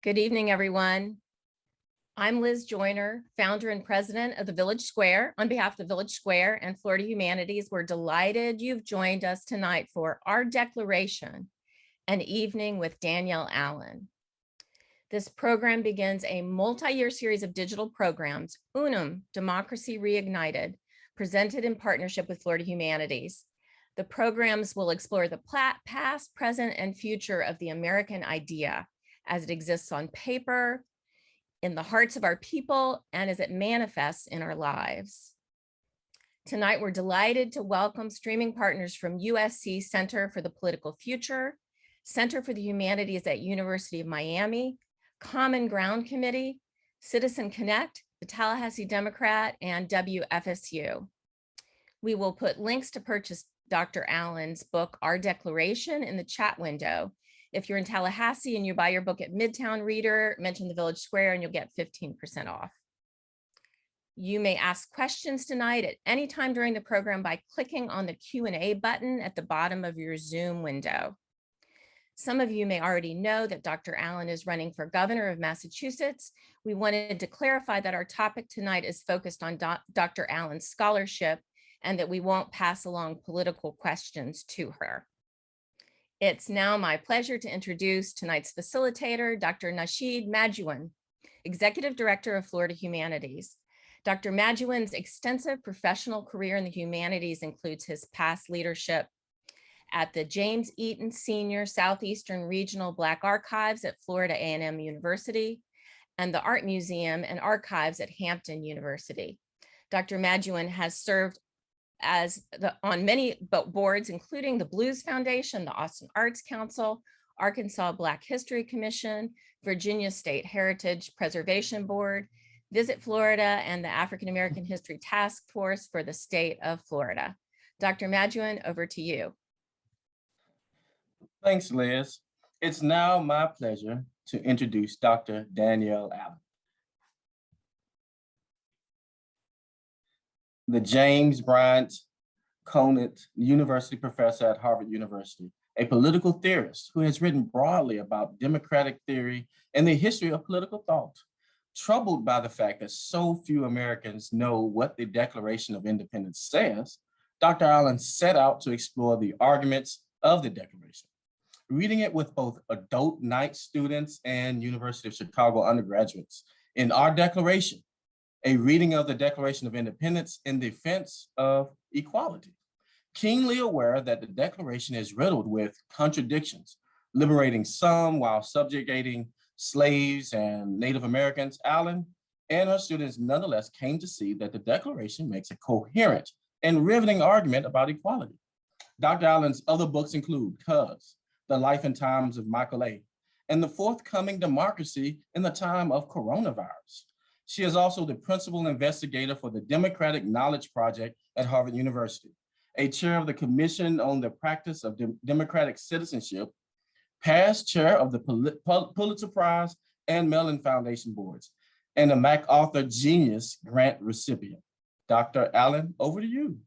Good evening, everyone. I'm Liz Joyner, founder and president of the Village Square. On behalf of the Village Square and Florida Humanities, we're delighted you've joined us tonight for our declaration, an evening with Danielle Allen. This program begins a multi-year series of digital programs, Unum, Democracy Reignited, presented in partnership with Florida Humanities. The programs will explore the past, present, and future of the American idea as it exists on paper, in the hearts of our people, and as it manifests in our lives. Tonight, we're delighted to welcome streaming partners from USC Center for the Political Future, Center for the Humanities at University of Miami, Common Ground Committee, Citizen Connect, the Tallahassee Democrat, and WFSU. We will put links to purchase Dr. Allen's book, Our Declaration, in the chat window. If you're in Tallahassee and you buy your book at Midtown Reader, mention the Village Square and you'll get 15% off. You may ask questions tonight at any time during the program by clicking on the Q&A button at the bottom of your Zoom window. Some of you may already know that Dr. Allen is running for governor of Massachusetts. We wanted to clarify that our topic tonight is focused on Dr. Allen's scholarship and that we won't pass along political questions to her. It's now my pleasure to introduce tonight's facilitator, Dr. Nasheed Majouin, Executive Director of Florida Humanities. Dr. Majouin's extensive professional career in the humanities includes his past leadership at the James Eaton Senior Southeastern Regional Black Archives at Florida A&M University and the Art Museum and Archives at Hampton University. Dr. Majouin has served on many boards, including the Blues Foundation, the Austin Arts Council, Arkansas Black History Commission, Virginia State Heritage Preservation Board, Visit Florida, and the African American History Task Force for the state of Florida. Dr. Majouin, over to you. Thanks, Liz. It's now my pleasure to introduce Dr. Danielle Allen, the James Bryant Conant University professor at Harvard University, a political theorist who has written broadly about democratic theory and the history of political thought. Troubled by the fact that so few Americans know what the Declaration of Independence says, Dr. Allen set out to explore the arguments of the Declaration. Reading it with both adult night students and University of Chicago undergraduates, in Our Declaration, a reading of the Declaration of Independence in defense of equality, keenly aware that the Declaration is riddled with contradictions, liberating some while subjugating slaves and Native Americans. Allen and her students nonetheless came to see that the Declaration makes a coherent and riveting argument about equality. Dr. Allen's other books include Cuz, The Life and Times of Michael A., and the forthcoming Democracy in the Time of Coronavirus. She is also the principal investigator for the Democratic Knowledge Project at Harvard University, a chair of the Commission on the Practice of Democratic Citizenship, past chair of the Pulitzer Prize and Mellon Foundation boards, and a MacArthur Genius Grant recipient. Dr. Allen, over to you.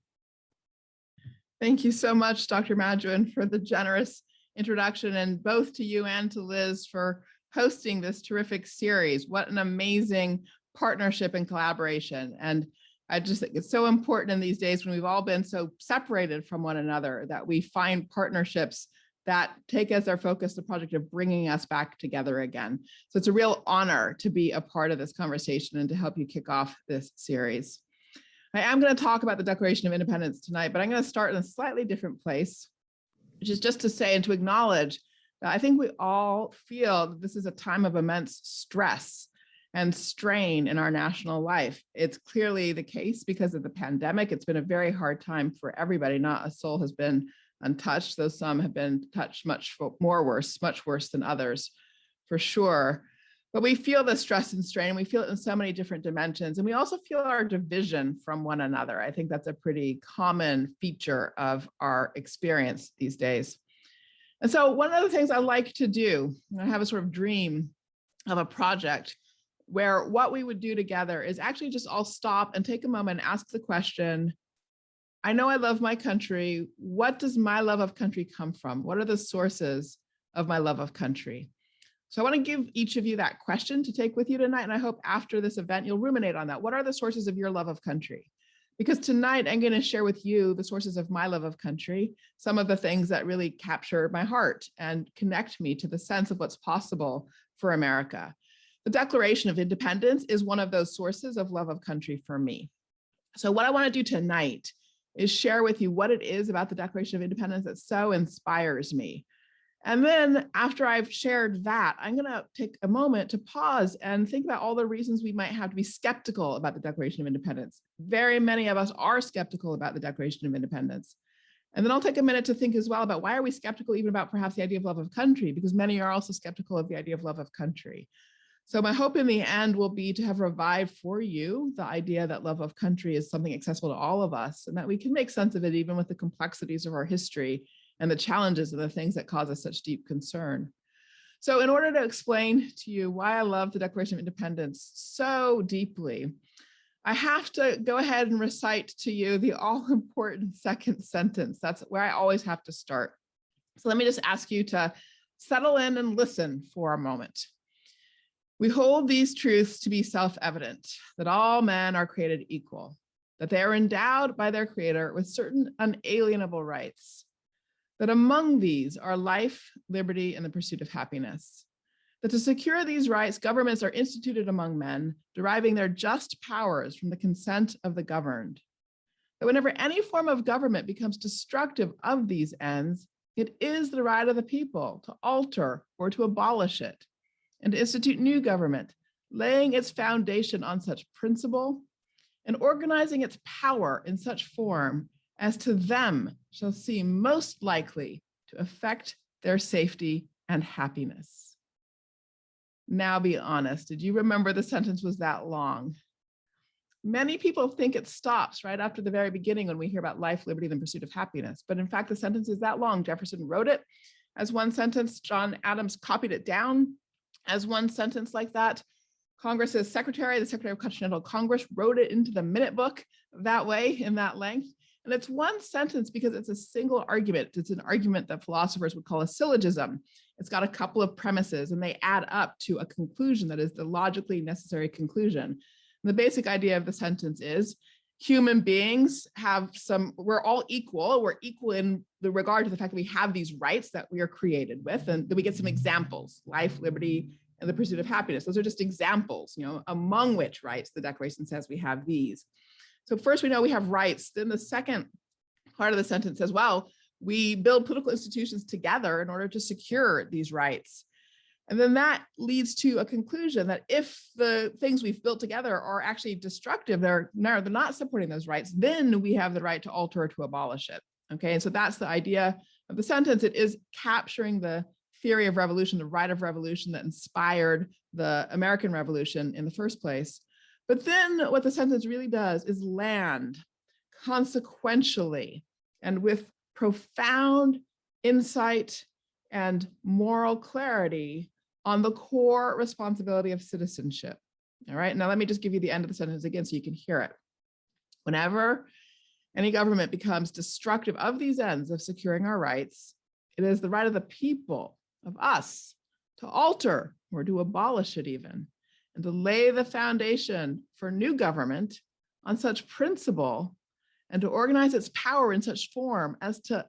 Thank you so much, Dr. Majouin, for the generous introduction, and both to you and to Liz for hosting this terrific series. What an amazing partnership and collaboration. And I just think it's so important in these days when we've all been so separated from one another that we find partnerships that take as our focus the project of bringing us back together again. So it's a real honor to be a part of this conversation and to help you kick off this series. I am going to talk about the Declaration of Independence tonight, but I'm going to start in a slightly different place, which is just to say and to acknowledge that I think we all feel that this is a time of immense stress and strain in our national life. It's clearly the case because of the pandemic. It's been a very hard time for everybody. Not a soul has been untouched, though some have been touched much worse than others, for sure. But we feel the stress and strain. We feel it in so many different dimensions. And we also feel our division from one another. I think that's a pretty common feature of our experience these days. And so one of the things I like to do, I have a sort of dream of a project where what we would do together is actually just all stop and take a moment and ask the question, I know I love my country. What does my love of country come from? What are the sources of my love of country? So I want to give each of you that question to take with you tonight. And I hope after this event, you'll ruminate on that. What are the sources of your love of country? Because tonight I'm going to share with you the sources of my love of country, some of the things that really capture my heart and connect me to the sense of what's possible for America. The Declaration of Independence is one of those sources of love of country for me. So what I want to do tonight is share with you what it is about the Declaration of Independence that so inspires me. And then after I've shared that, I'm going to take a moment to pause and think about all the reasons we might have to be skeptical about the Declaration of Independence. Very many of us are skeptical about the Declaration of Independence. And then I'll take a minute to think as well about why are we skeptical even about perhaps the idea of love of country, because many are also skeptical of the idea of love of country. So my hope in the end will be to have revived for you the idea that love of country is something accessible to all of us and that we can make sense of it even with the complexities of our history and the challenges and the things that cause us such deep concern. So in order to explain to you why I love the Declaration of Independence so deeply, I have to go ahead and recite to you the all-important second sentence. That's where I always have to start. So let me just ask you to settle in and listen for a moment. We hold these truths to be self-evident, that all men are created equal, that they are endowed by their Creator with certain unalienable rights, that among these are life, liberty, and the pursuit of happiness. That to secure these rights, governments are instituted among men, deriving their just powers from the consent of the governed. That whenever any form of government becomes destructive of these ends, it is the right of the people to alter or to abolish it, and to institute new government, laying its foundation on such principle and organizing its power in such form as to them shall seem most likely to affect their safety and happiness. Now be honest, did you remember the sentence was that long? Many people think it stops right after the very beginning when we hear about life, liberty, and the pursuit of happiness. But in fact, the sentence is that long. Jefferson wrote it as one sentence. John Adams copied it down as one sentence like that. Congress's secretary, the Secretary of Continental Congress, wrote it into the minute book that way, in that length. And it's one sentence because it's a single argument. It's an argument that philosophers would call a syllogism. It's got a couple of premises and they add up to a conclusion that is the logically necessary conclusion. And the basic idea of the sentence is human beings we're all equal. We're equal in the regard to the fact that we have these rights that we are created with. And then we get some examples: life, liberty, and the pursuit of happiness. Those are just examples, among which rights the Declaration says we have these. So first we know we have rights. Then the second part of the sentence says, well, we build political institutions together in order to secure these rights. And then that leads to a conclusion that if the things we've built together are actually destructive, they're not supporting those rights, then we have the right to alter or to abolish it. Okay, and so that's the idea of the sentence. It is capturing the theory of revolution, the right of revolution that inspired the American Revolution in the first place. But then what the sentence really does is land consequentially and with profound insight and moral clarity on the core responsibility of citizenship. All right, now let me just give you the end of the sentence again so you can hear it. Whenever any government becomes destructive of these ends of securing our rights, it is the right of the people, of us, to alter or to abolish it even, and to lay the foundation for new government on such principle and to organize its power in such form as to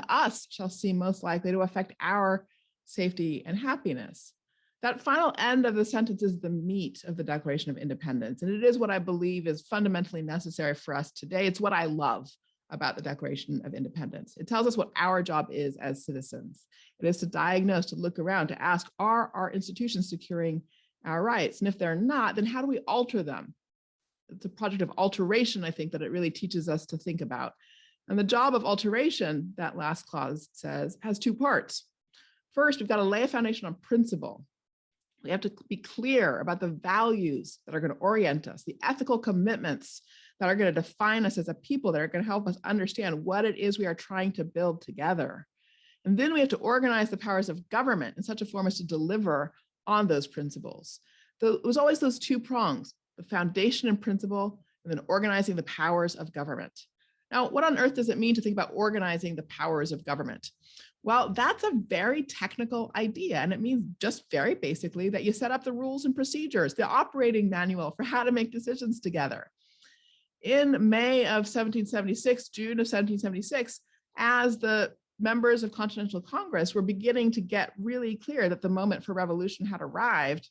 us, shall seem most likely to affect our safety and happiness. That final end of the sentence is the meat of the Declaration of Independence, and it is what I believe is fundamentally necessary for us today. It's what I love about the Declaration of Independence. It tells us what our job is as citizens. It is to diagnose, to look around, to ask, are our institutions securing our rights? And if they're not, then how do we alter them? It's a project of alteration, I think, that it really teaches us to think about. And the job of alteration, that last clause says, has two parts. First, we've got to lay a foundation on principle. We have to be clear about the values that are going to orient us, the ethical commitments that are going to define us as a people, that are going to help us understand what it is we are trying to build together. And then we have to organize the powers of government in such a form as to deliver on those principles. It was always those two prongs, the foundation and principle, and then organizing the powers of government. Now, what on earth does it mean to think about organizing the powers of government? Well, that's a very technical idea. And it means just very basically that you set up the rules and procedures, the operating manual for how to make decisions together. In May of 1776, June of 1776, as the members of Continental Congress were beginning to get really clear that the moment for revolution had arrived,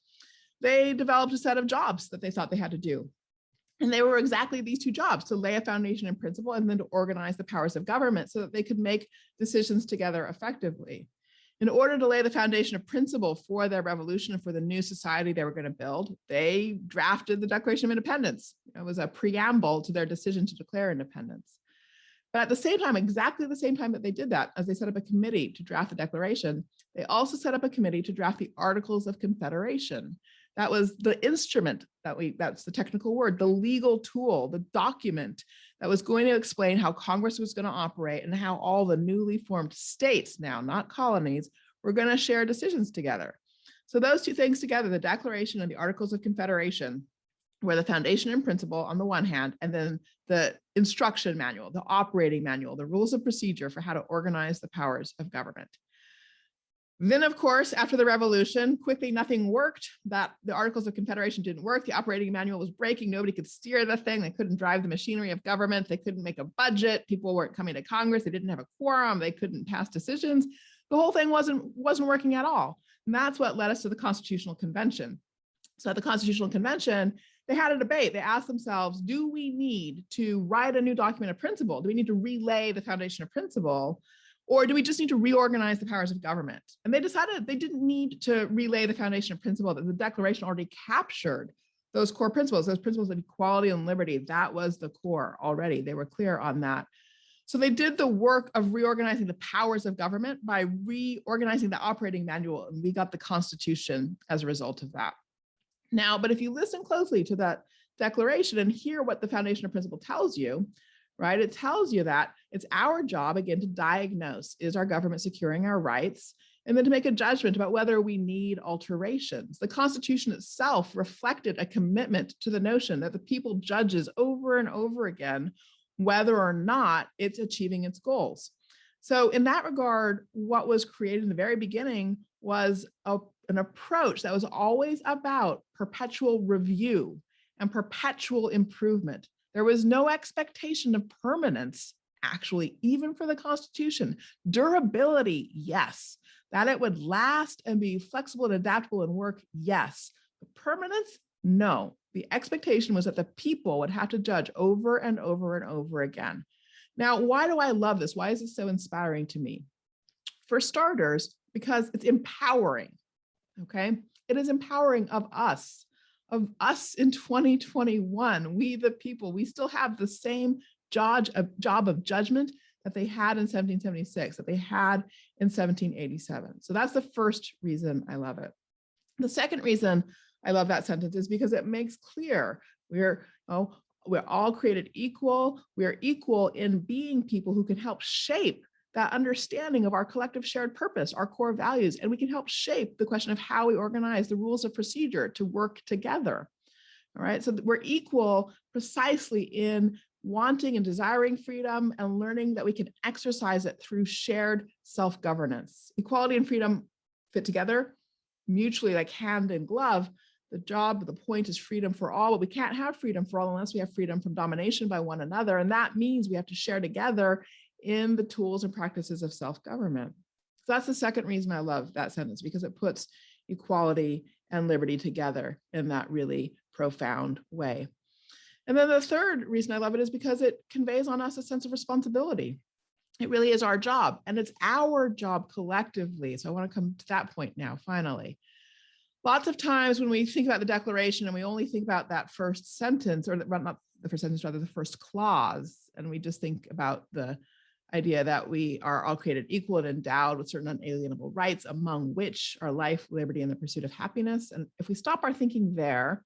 they developed a set of jobs that they thought they had to do. And they were exactly these two jobs: to lay a foundation in principle and then to organize the powers of government so that they could make decisions together effectively. In order to lay the foundation of principle for their revolution and for the new society they were going to build, they drafted the Declaration of Independence. It was a preamble to their decision to declare independence. But at the same time, exactly the same time that they did that, as they set up a committee to draft the Declaration, they also set up a committee to draft the Articles of Confederation. That was the instrument that's the technical word, the legal tool, the document that was going to explain how Congress was going to operate and how all the newly formed states, now not colonies, were going to share decisions together. So those two things together, the Declaration and the Articles of Confederation, were the foundation and principle on the one hand, and then the instruction manual, the operating manual, the rules of procedure for how to organize the powers of government. Then, of course, after the revolution, quickly nothing worked. That the Articles of Confederation didn't work. The operating manual was breaking. Nobody could steer the thing. They couldn't drive the machinery of government. They couldn't make a budget. People weren't coming to Congress. They didn't have a quorum. They couldn't pass decisions. The whole thing wasn't working at all. And that's what led us to the Constitutional Convention. So at the Constitutional Convention, they had a debate. They asked themselves, do we need to write a new document of principle? Do we need to relay the foundation of principle? Or do we just need to reorganize the powers of government? And they decided they didn't need to relay the foundation of principle, that the Declaration already captured those core principles, those principles of equality and liberty. That was the core already. They were clear on that. So they did the work of reorganizing the powers of government by reorganizing the operating manual, and we got the Constitution as a result of that. Now, but if you listen closely to that declaration and hear what the foundation of principle tells you, right? It tells you that it's our job, again, to diagnose, is our government securing our rights? And then to make a judgment about whether we need alterations. The Constitution itself reflected a commitment to the notion that the people judges over and over again whether or not it's achieving its goals. So in that regard, what was created in the very beginning was an approach that was always about perpetual review and perpetual improvement. There was no expectation of permanence, actually, even for the Constitution. Durability, yes. That it would last and be flexible and adaptable and work, yes. But permanence, no. The expectation was that the people would have to judge over and over and over again. Now, why do I love this? Why is this so inspiring to me? For starters, because it's empowering, okay? It is empowering of us in 2021, we the people. We still have the same job of judgment that they had in 1776, that they had in 1787. So that's the first reason I love it. The second reason I love that sentence is because it makes clear we're all created equal. We're equal in being people who can help shape that understanding of our collective shared purpose, our core values, and we can help shape the question of how we organize the rules of procedure to work together. All right, so we're equal precisely in wanting and desiring freedom and learning that we can exercise it through shared self-governance. Equality and freedom fit together, mutually like hand in glove. The point is freedom for all, but we can't have freedom for all unless we have freedom from domination by one another. And that means we have to share together in the tools and practices of self-government. So that's the second reason I love that sentence, because it puts equality and liberty together in that really profound way. And then the third reason I love it is because it conveys on us a sense of responsibility. It really is our job, and it's our job collectively. So I want to come to that point now, finally. Lots of times when we think about the Declaration and we only think about that first sentence, or not the first sentence, rather the first clause, and we just think about the idea that we are all created equal and endowed with certain unalienable rights, among which are life, liberty, and the pursuit of happiness. And if we stop our thinking there,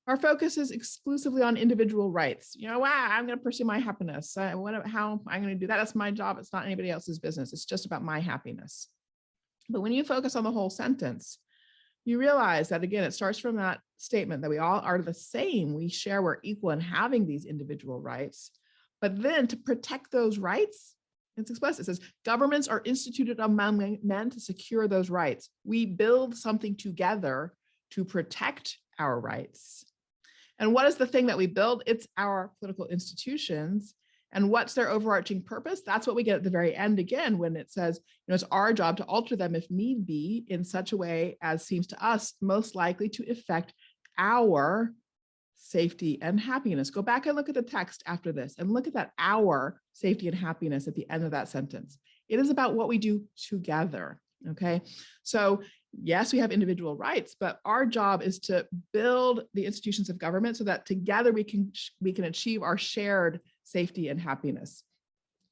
our focus is exclusively on individual rights. I'm going to pursue my happiness. How am I going to do that? That's my job. It's not anybody else's business. It's just about my happiness. But when you focus on the whole sentence, you realize that, again, it starts from that statement that we all are the same. we're equal in having these individual rights. But then to protect those rights, It's explicit. It says, governments are instituted among men to secure those rights. We build something together to protect our rights. And what is the thing that we build? It's our political institutions. And what's their overarching purpose? That's what we get at the very end again, when it says, it's our job to alter them if need be in such a way as seems to us most likely to affect our safety and happiness. Go back and look at the text after this and look at that our safety and happiness at the end of that sentence. It is about what we do together. Okay. So yes, we have individual rights, but our job is to build the institutions of government so that together we can achieve our shared safety and happiness.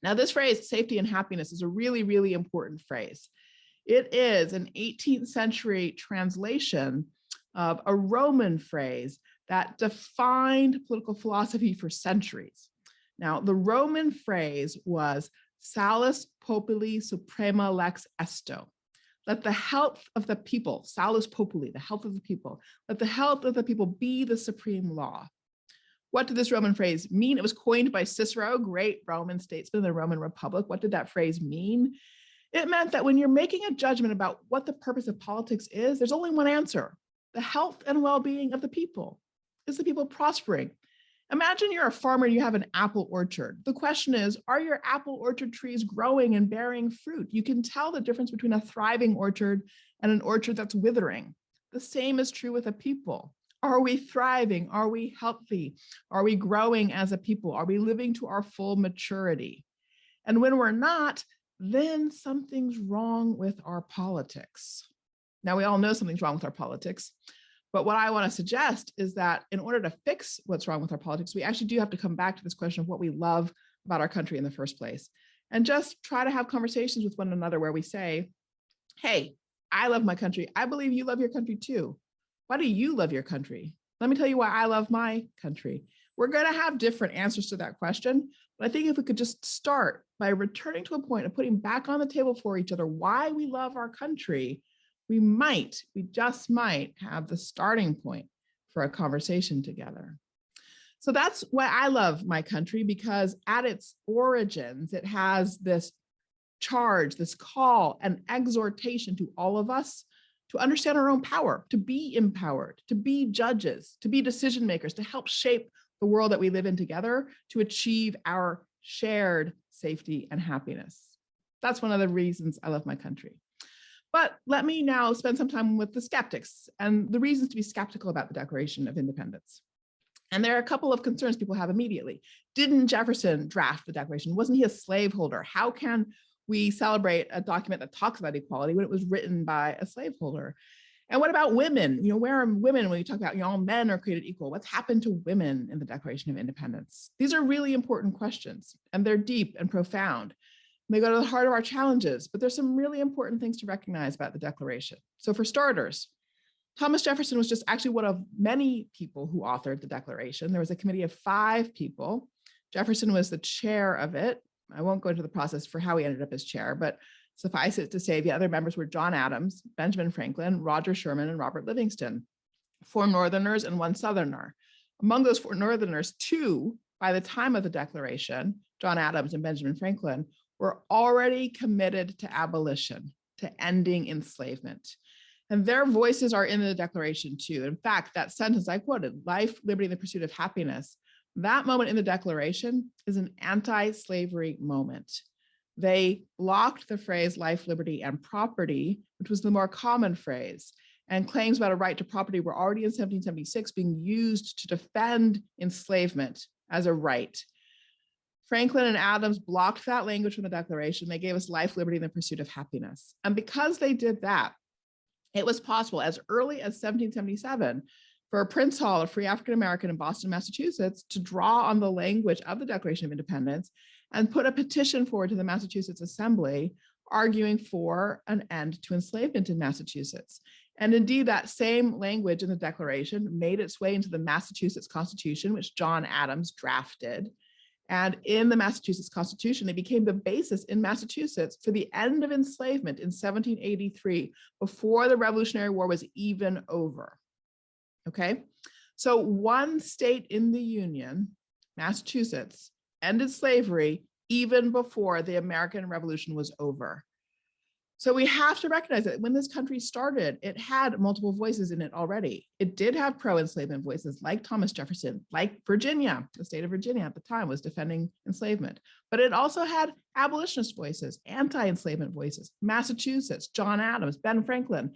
Now, this phrase, safety and happiness, is a really, really important phrase. It is an 18th century translation of a Roman phrase that defined political philosophy for centuries. Now, the Roman phrase was salus populi suprema lex esto. Let the health of the people, salus populi, the health of the people, let the health of the people be the supreme law. What did this Roman phrase mean? It was coined by Cicero, great Roman statesman of the Roman Republic. What did that phrase mean? It meant that when you're making a judgment about what the purpose of politics is, there's only one answer: the health and well-being of the people. Is the people prospering? Imagine you're a farmer and you have an apple orchard. The question is, are your apple orchard trees growing and bearing fruit? You can tell the difference between a thriving orchard and an orchard that's withering. The same is true with a people. Are we thriving? Are we healthy? Are we growing as a people? Are we living to our full maturity? And when we're not, then something's wrong with our politics. Now, we all know something's wrong with our politics, but what I want to suggest is that in order to fix what's wrong with our politics, we actually do have to come back to this question of what we love about our country in the first place, and just try to have conversations with one another where we say, hey, I love my country. I believe you love your country too. Why do you love your country? Let me tell you why I love my country. We're going to have different answers to that question, but I think if we could just start by returning to a point of putting back on the table for each other why we love our country, we just might have the starting point for a conversation together. So that's why I love my country, because at its origins, it has this charge, this call, and exhortation to all of us to understand our own power, to be empowered, to be judges, to be decision makers, to help shape the world that we live in together, to achieve our shared safety and happiness. That's one of the reasons I love my country. But let me now spend some time with the skeptics and the reasons to be skeptical about the Declaration of Independence. And there are a couple of concerns people have immediately. Didn't Jefferson draft the Declaration? Wasn't he a slaveholder? How can we celebrate a document that talks about equality when it was written by a slaveholder? And what about women? Where are women when we talk about, all men are created equal? What's happened to women in the Declaration of Independence? These are really important questions, and they're deep and profound. They go to the heart of our challenges, but there's some really important things to recognize about the Declaration. So for starters, Thomas Jefferson was just actually one of many people who authored the Declaration. There was a committee of 5 people. Jefferson was the chair of it. I won't go into the process for how he ended up as chair, but suffice it to say the other members were John Adams, Benjamin Franklin, Roger Sherman, and Robert Livingston, 4 Northerners and 1 Southerner. Among those 4 Northerners, 2, by the time of the Declaration, John Adams and Benjamin Franklin, were already committed to abolition, to ending enslavement. And their voices are in the Declaration too. In fact, that sentence I quoted, life, liberty, and the pursuit of happiness, that moment in the Declaration is an anti-slavery moment. They blocked the phrase life, liberty, and property, which was the more common phrase, and claims about a right to property were already in 1776 being used to defend enslavement as a right. Franklin and Adams blocked that language from the Declaration. They gave us life, liberty, and the pursuit of happiness. And because they did that, it was possible as early as 1777 for Prince Hall, a free African-American in Boston, Massachusetts, to draw on the language of the Declaration of Independence and put a petition forward to the Massachusetts Assembly arguing for an end to enslavement in Massachusetts. And indeed, that same language in the Declaration made its way into the Massachusetts Constitution, which John Adams drafted. And in the Massachusetts Constitution, it became the basis in Massachusetts for the end of enslavement in 1783, before the Revolutionary War was even over. Okay, so one state in the Union, Massachusetts, ended slavery even before the American Revolution was over. So we have to recognize that when this country started, it had multiple voices in it already. It did have pro-enslavement voices like Thomas Jefferson, like Virginia. The state of Virginia at the time was defending enslavement, but it also had abolitionist voices, anti-enslavement voices. Massachusetts, John Adams, Ben Franklin.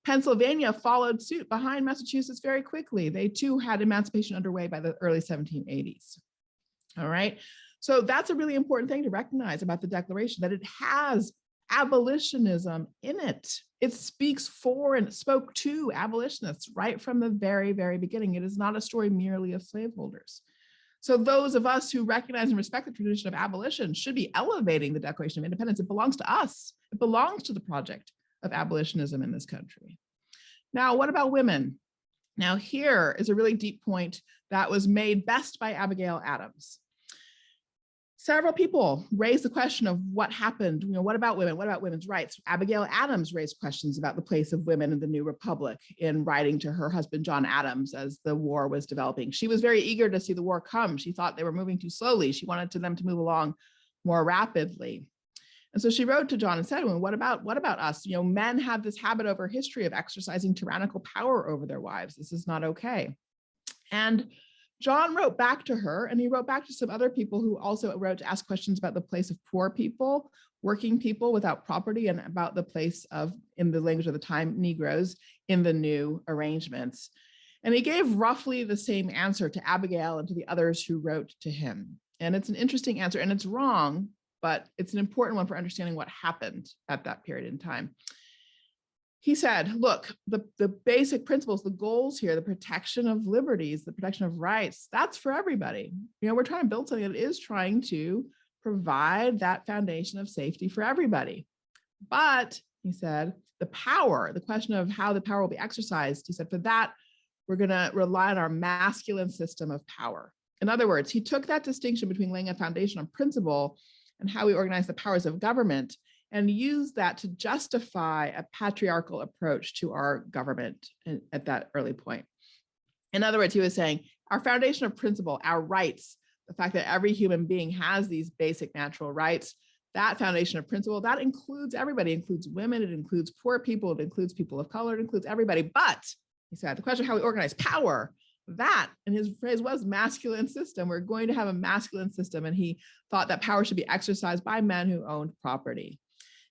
Pennsylvania followed suit behind Massachusetts very quickly. They too had emancipation underway by the early 1780s. All right. So that's a really important thing to recognize about the Declaration, that it has abolitionism in it. It speaks for and spoke to abolitionists right from the very, very beginning. It is not a story merely of slaveholders. So those of us who recognize and respect the tradition of abolition should be elevating the Declaration of Independence. It belongs to us. It belongs to the project of abolitionism in this country. Now, what about women? Now, here is a really deep point that was made best by Abigail Adams. Several people raised the question of what happened. What about women? What about women's rights? Abigail Adams raised questions about the place of women in the new republic in writing to her husband, John Adams, as the war was developing. She was very eager to see the war come. She thought they were moving too slowly. She wanted them to move along more rapidly. And so she wrote to John and said, well, what about us? Men have this habit over history of exercising tyrannical power over their wives. This is not okay. And John wrote back to her, and he wrote back to some other people who also wrote to ask questions about the place of poor people, working people without property, and about the place of, in the language of the time, Negroes in the new arrangements. And he gave roughly the same answer to Abigail and to the others who wrote to him. And it's an interesting answer, and it's wrong, but it's an important one for understanding what happened at that period in time. He said, look, the basic principles, the goals here, the protection of liberties, the protection of rights, that's for everybody. We're trying to build something that is trying to provide that foundation of safety for everybody. But, he said, the power, the question of how the power will be exercised, he said, for that, we're going to rely on our masculine system of power. In other words, he took that distinction between laying a foundation on principle and how we organize the powers of government and use that to justify a patriarchal approach to our government at that early point. In other words, he was saying our foundation of principle, our rights, the fact that every human being has these basic natural rights, that foundation of principle, that includes everybody. It includes women, it includes poor people, it includes people of color, it includes everybody. But, he said, the question of how we organize power, that, and his phrase was masculine system. We're going to have a masculine system. And he thought that power should be exercised by men who owned property.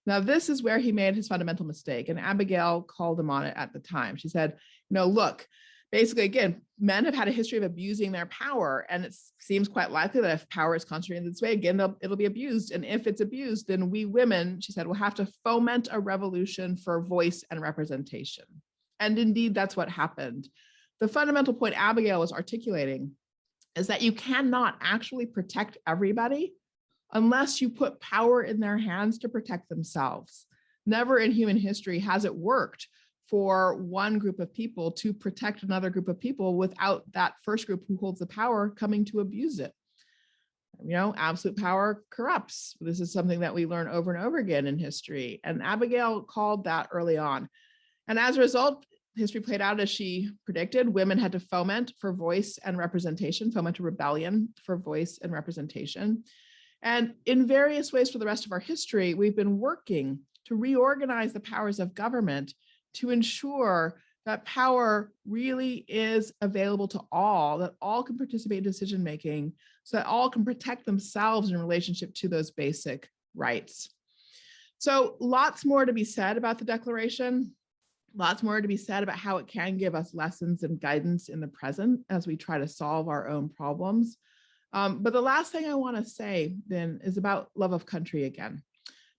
Now, this is where he made his fundamental mistake, and Abigail called him on it at the time. She said, look, basically, again, men have had a history of abusing their power, and it seems quite likely that if power is concentrated this way, again, it'll be abused. And if it's abused, then we women, she said, will have to foment a revolution for voice and representation. And indeed, that's what happened. The fundamental point Abigail was articulating is that you cannot actually protect everybody unless you put power in their hands to protect themselves. Never in human history has it worked for one group of people to protect another group of people without that first group who holds the power coming to abuse it. Absolute power corrupts. This is something that we learn over and over again in history. And Abigail called that early on. And as a result, history played out as she predicted. Women had to foment for voice and representation, foment a rebellion for voice and representation. And in various ways for the rest of our history, we've been working to reorganize the powers of government to ensure that power really is available to all, that all can participate in decision-making, so that all can protect themselves in relationship to those basic rights. So lots more to be said about the Declaration, lots more to be said about how it can give us lessons and guidance in the present as we try to solve our own problems. But the last thing I want to say then is about love of country again,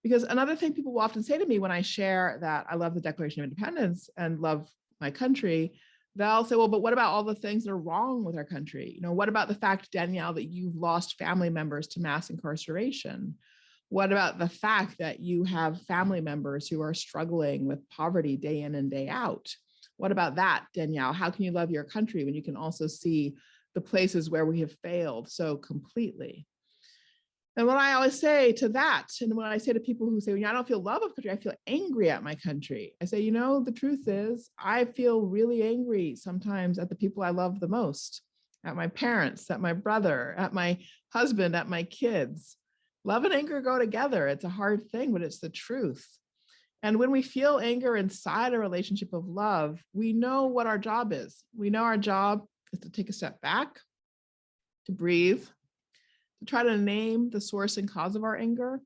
because another thing people will often say to me when I share that I love the Declaration of Independence and love my country, they'll say, well, but what about all the things that are wrong with our country? What about the fact, Danielle, that you've lost family members to mass incarceration? What about the fact that you have family members who are struggling with poverty day in and day out? What about that, Danielle? How can you love your country when you can also see the places where we have failed so completely? And what I always say to that, and when I say to people who say, I don't feel love of country, I feel angry at my country. I say, the truth is, I feel really angry sometimes at the people I love the most, at my parents, at my brother, at my husband, at my kids. Love and anger go together. It's a hard thing, but it's the truth. And when we feel anger inside a relationship of love, we know what our job is. We know our job is to take a step back, to breathe, to try to name the source and cause of our anger,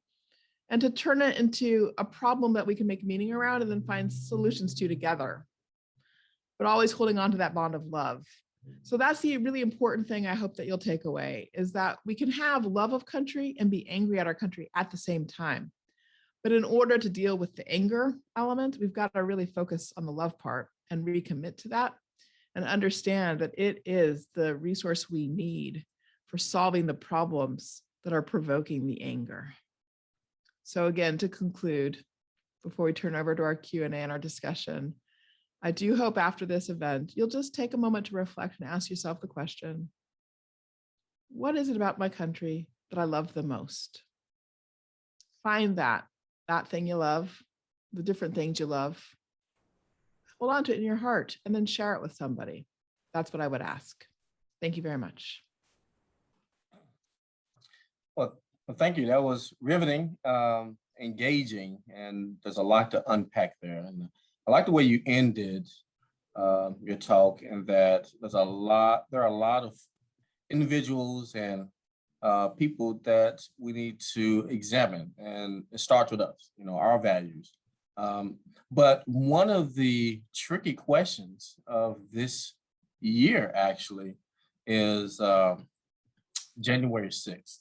and to turn it into a problem that we can make meaning around and then find solutions to together, but always holding on to that bond of love. So that's the really important thing I hope that you'll take away, is that we can have love of country and be angry at our country at the same time. But in order to deal with the anger element, we've got to really focus on the love part and recommit to that and understand that it is the resource we need for solving the problems that are provoking the anger. So again, to conclude, before we turn over to our Q&A and our discussion, I do hope after this event, you'll just take a moment to reflect and ask yourself the question, what is it about my country that I love the most? Find that thing you love, the different things you love, hold on to it in your heart and then share it with somebody. That's what I would ask. Thank you very much. Well, thank you. That was riveting, engaging, and there's a lot to unpack there. And I like the way you ended your talk, and that there are a lot of individuals and people that we need to examine, and it starts with us, our values. But one of the tricky questions of this year actually is January 6th.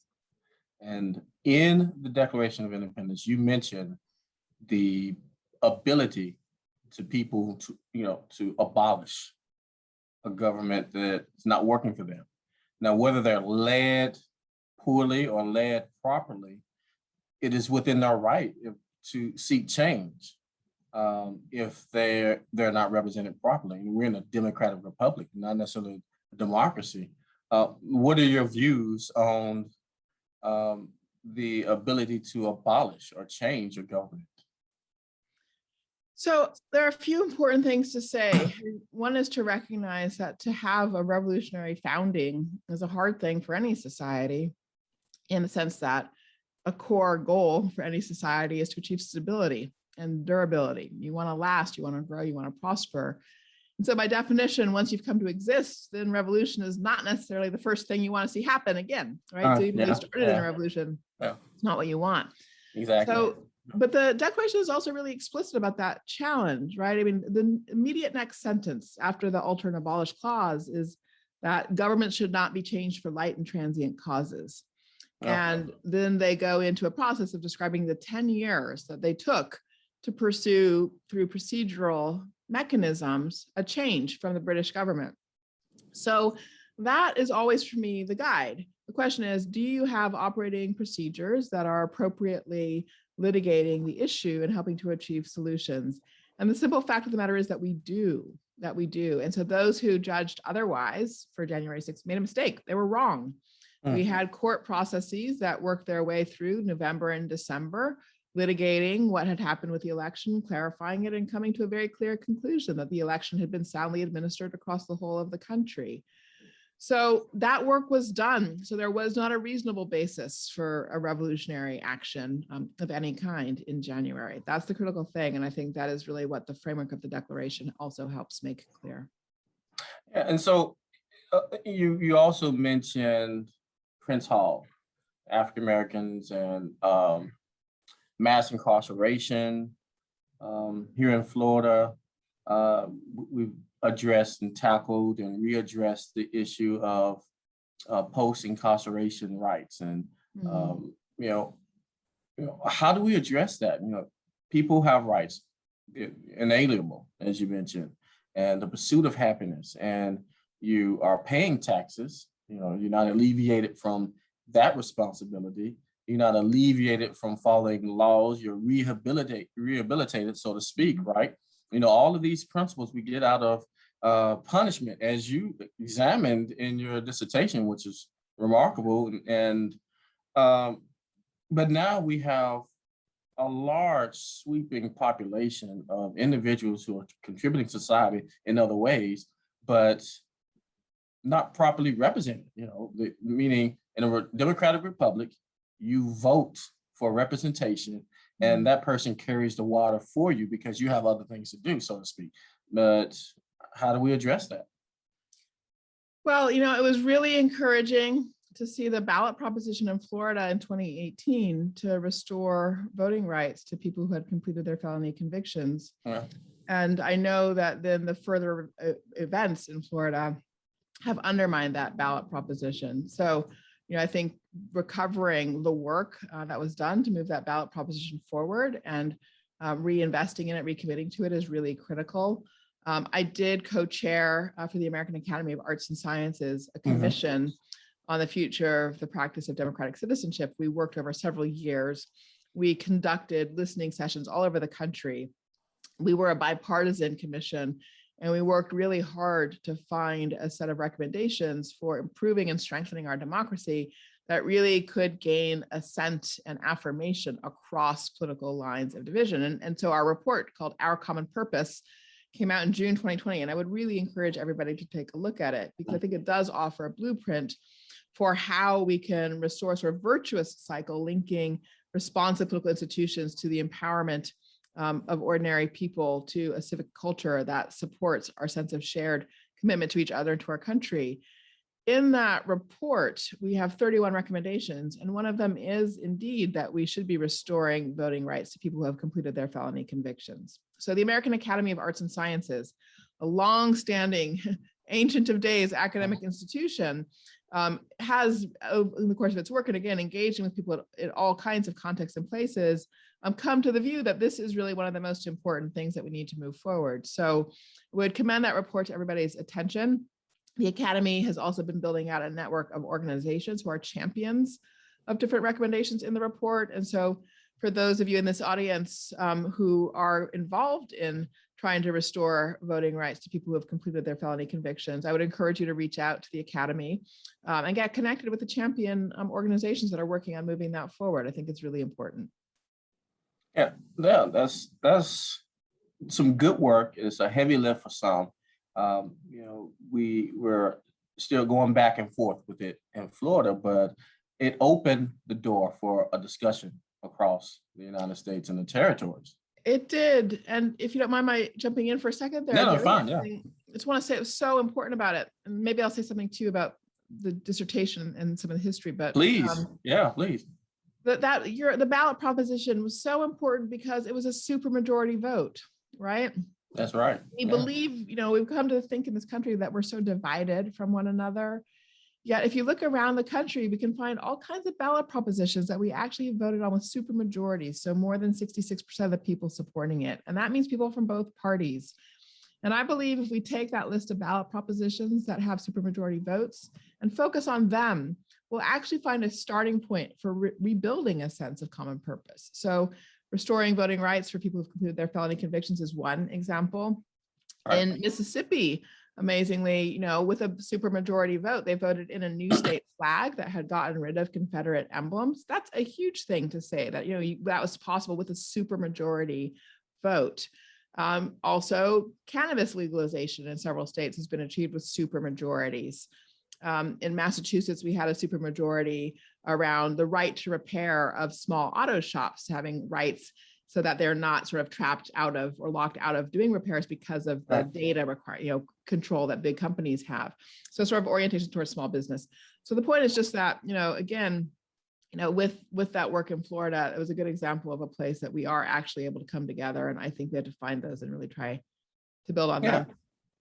And in the Declaration of Independence, you mentioned the ability to people to abolish a government that's not working for them. Now, whether they're led poorly or led properly, it is within their right to seek change if they're not represented properly. And we're in a democratic republic, not necessarily a democracy. What are your views on the ability to abolish or change your government? So there are a few important things to say. One is to recognize that to have a revolutionary founding is a hard thing for any society, in the sense that a core goal for any society is to achieve stability and durability. You want to last, you want to grow, you want to prosper. And so by definition, once you've come to exist, then revolution is not necessarily the first thing you want to see happen again, right? So even though you started in a revolution, it's not what you want. Exactly. So, but the Declaration is also really explicit about that challenge, right? I mean, the immediate next sentence after the alter and abolish clause is that government should not be changed for light and transient causes. And then they go into a process of describing the 10 years that they took to pursue through procedural mechanisms a change from the British government. So that is always for me the guide. The question is, do you have operating procedures that are appropriately litigating the issue and helping to achieve solutions? And the simple fact of the matter is that we do. And so those who judged otherwise for January 6th made a mistake. They were wrong. We had court processes that worked their way through November and December, litigating what had happened with the election, clarifying it, and coming to a very clear conclusion that the election had been soundly administered across the whole of the country. So that work was done. So there was not a reasonable basis for a revolutionary action of any kind in January. That's the critical thing. And I think that is really what the framework of the Declaration also helps make clear. Yeah, and so you also mentioned Prince Hall, African Americans, and mass incarceration here in Florida. We've addressed and tackled and readdressed the issue of post-incarceration rights, and how do we address that? People have rights, inalienable, as you mentioned, and the pursuit of happiness, and you are paying taxes. You're not alleviated from that responsibility. You're not alleviated from following laws. You're rehabilitated, so to speak, right? All of these principles we get out of punishment, as you examined in your dissertation, which is remarkable. But now we have a large sweeping population of individuals who are contributing to society in other ways, but not properly represented, meaning in a democratic republic, you vote for representation, and that person carries the water for you because you have other things to do, so to speak. But how do we address that? Well, it was really encouraging to see the ballot proposition in Florida in 2018 to restore voting rights to people who had completed their felony convictions. Yeah. And I know that then the further events in Florida have undermined that ballot proposition. So, I think recovering the work that was done to move that ballot proposition forward and reinvesting in it, recommitting to it is really critical. I did co-chair for the American Academy of Arts and Sciences, a commission on the future of the practice of democratic citizenship. We worked over several years. We conducted listening sessions all over the country. We were a bipartisan commission, and we worked really hard to find a set of recommendations for improving and strengthening our democracy that really could gain assent and affirmation across political lines of division. And so our report, called Our Common Purpose, came out in June 2020. And I would really encourage everybody to take a look at it, because I think it does offer a blueprint for how we can restore a sort of virtuous cycle linking responsive political institutions to the empowerment of ordinary people, to a civic culture that supports our sense of shared commitment to each other and to our country. In that report, we have 31 recommendations, and one of them is indeed that we should be restoring voting rights to people who have completed their felony convictions. So the American Academy of Arts and Sciences, a long-standing, ancient of days academic institution, has, in the course of its work, and again, engaging with people in all kinds of contexts and places, come to the view that this is really one of the most important things that we need to move forward. So we would commend that report to everybody's attention. The Academy has also been building out a network of organizations who are champions of different recommendations in the report. And so for those of you in this audience who are involved in trying to restore voting rights to people who have completed their felony convictions, I would encourage you to reach out to the Academy and get connected with the champion organizations that are working on moving that forward. I think it's really important. Yeah, that's some good work. It's a heavy lift for some. We were still going back and forth with it in Florida, but it opened the door for a discussion across the United States and the territories. It did. And if you don't mind my jumping in for a second there. No, fine, yeah. I just want to say it was so important about it. And maybe I'll say something too about the dissertation and some of the history, but please, please. The ballot proposition was so important because it was a supermajority vote, right? That's right. We believe, we've come to think in this country that we're so divided from one another. Yet if you look around the country, we can find all kinds of ballot propositions that we actually voted on with supermajorities. So more than 66% of the people supporting it. And that means people from both parties. And I believe if we take that list of ballot propositions that have supermajority votes and focus on them, we'll actually find a starting point for rebuilding a sense of common purpose. So restoring voting rights for people who've completed their felony convictions is one example. Right. In Mississippi, amazingly, with a supermajority vote, they voted in a new state flag that had gotten rid of Confederate emblems. That's a huge thing to say that, that was possible with a supermajority vote. Also, cannabis legalization in several states has been achieved with supermajorities. In Massachusetts, we had a supermajority around the right to repair of small auto shops, having rights so that they're not sort of trapped out of or locked out of doing repairs because of the data control that big companies have. So sort of orientation towards small business. So the point is just that, again, with that work in Florida, it was a good example of a place that we are actually able to come together. And I think we have to find those and really try to build on them.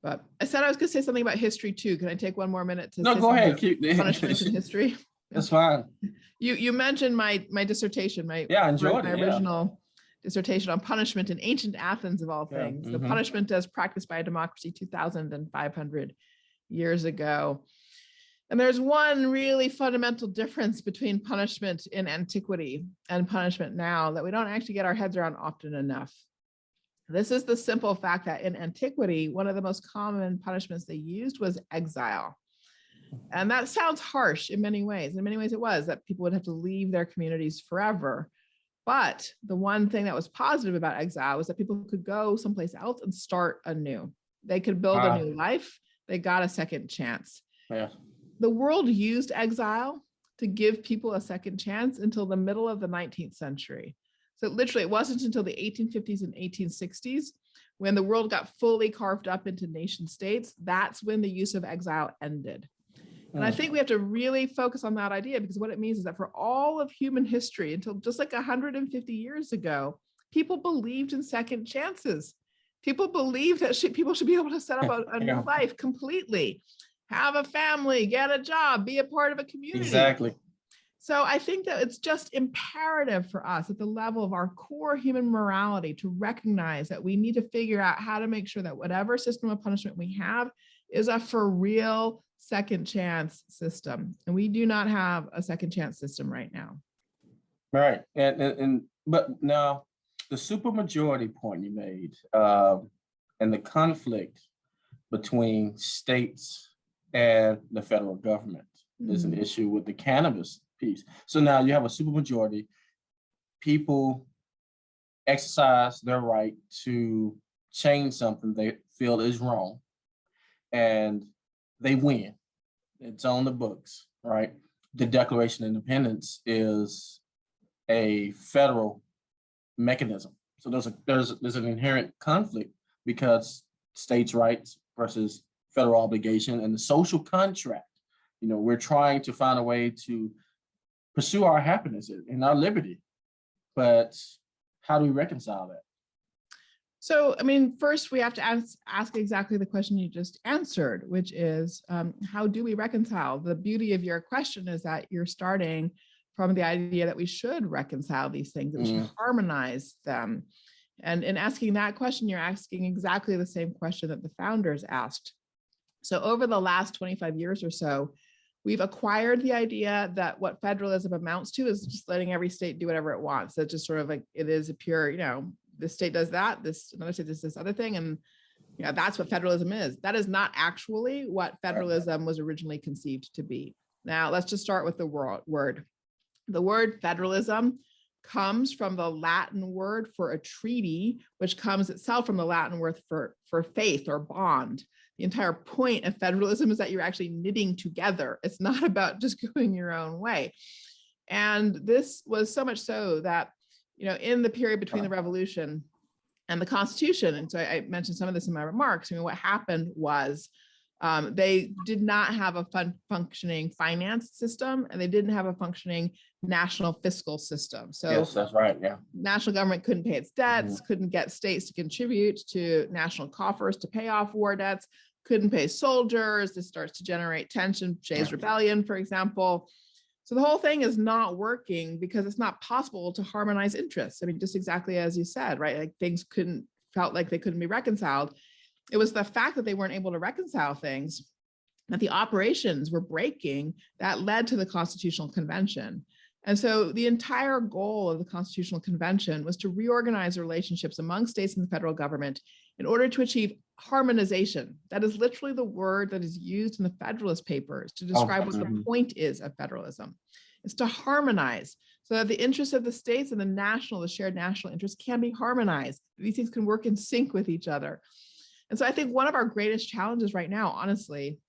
But I said I was going to say something about history too. Can I take one more minute to go ahead. Punishment in history? That's fine. You mentioned my dissertation, my original dissertation on punishment in ancient Athens of all things. The punishment as practiced by a democracy 2,500 years ago. And there's one really fundamental difference between punishment in antiquity and punishment now that we don't actually get our heads around often enough. This is the simple fact that in antiquity, one of the most common punishments they used was exile. And that sounds harsh in many ways. In many ways it was, that people would have to leave their communities forever. But the one thing that was positive about exile was that people could go someplace else and start anew. They could build a new life. They got a second chance. Yeah. The world used exile to give people a second chance until the middle of the 19th century. So literally, it wasn't until the 1850s and 1860s when the world got fully carved up into nation states. That's when the use of exile ended. And I think we have to really focus on that idea, because what it means is that for all of human history, until just like 150 years ago, people believed in second chances. People believed that people should be able to set up a new life completely, have a family, get a job, be a part of a community. Exactly. So I think that it's just imperative for us at the level of our core human morality to recognize that we need to figure out how to make sure that whatever system of punishment we have is a for real second chance system. And we do not have a second chance system right now. Right. But now the supermajority point you made, and the conflict between states and the federal government is an issue with the cannabis piece. So now you have a supermajority. People exercise their right to change something they feel is wrong, and they win. It's on the books, right? The Declaration of Independence is a federal mechanism. So there's an inherent conflict because states' rights versus federal obligation and the social contract. You know, we're trying to find a way to pursue our happiness and our liberty, but how do we reconcile that? So, I mean, first we have to ask exactly the question you just answered, which is, how do we reconcile? The beauty of your question is that you're starting from the idea that we should reconcile these things, that we should harmonize them. And in asking that question, you're asking exactly the same question that the founders asked. So over the last 25 years or so, we've acquired the idea that what federalism amounts to is just letting every state do whatever it wants. That's just sort of like, it is a pure, you know, this state does that, this another state does this other thing, and you know, that's what federalism is. That is not actually what federalism was originally conceived to be. Now, let's just start with the word. The word federalism comes from the Latin word for a treaty, which comes itself from the Latin word for faith or bond. The entire point of federalism is that you're actually knitting together. It's not about just going your own way. And this was so much so that, you know, in the period between the Revolution and the Constitution, and so I mentioned some of this in my remarks, I mean, what happened was they did not have a functioning finance system, and they didn't have a functioning national fiscal system. So yes, that's right. Yeah. National government couldn't pay its debts, couldn't get states to contribute to national coffers to pay off war debts, couldn't pay soldiers. This starts to generate tension, Shays' Rebellion, for example. So the whole thing is not working because it's not possible to harmonize interests. I mean, just exactly as you said, right? Like things felt like they couldn't be reconciled. It was the fact that they weren't able to reconcile things, that the operations were breaking, that led to the Constitutional Convention. And so the entire goal of the Constitutional Convention was to reorganize relationships among states and the federal government in order to achieve harmonization. That is literally the word that is used in the Federalist Papers to describe what the point is of federalism. It's to harmonize so that the interests of the states and the shared national interests can be harmonized. These things can work in sync with each other. And so I think one of our greatest challenges right now, honestly,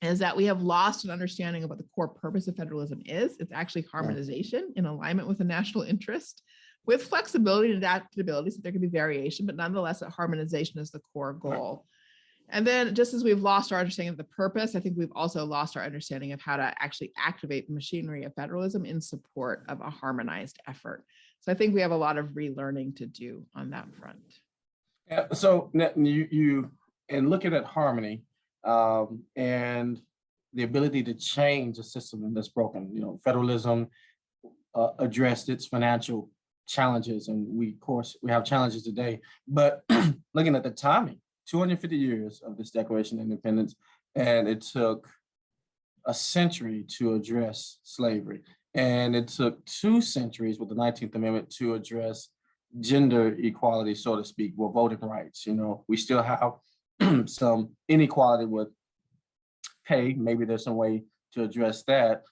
is that we have lost an understanding of what the core purpose of federalism is. It's actually harmonization in alignment with the national interest, with flexibility and adaptability, so there can be variation, but nonetheless, that harmonization is the core goal. And then just as we've lost our understanding of the purpose, I think we've also lost our understanding of how to actually activate the machinery of federalism in support of a harmonized effort. So I think we have a lot of relearning to do on that front. Yeah, so you and looking at harmony and the ability to change a system that's broken, you know, federalism addressed its financial challenges, and of course, we have challenges today, but looking at the timing, 250 years of this Declaration of Independence, and it took a century to address slavery, and it took 2 centuries with the 19th Amendment to address gender equality, so to speak, with voting rights. You know, we still have some inequality with pay. Maybe there's some way to address that.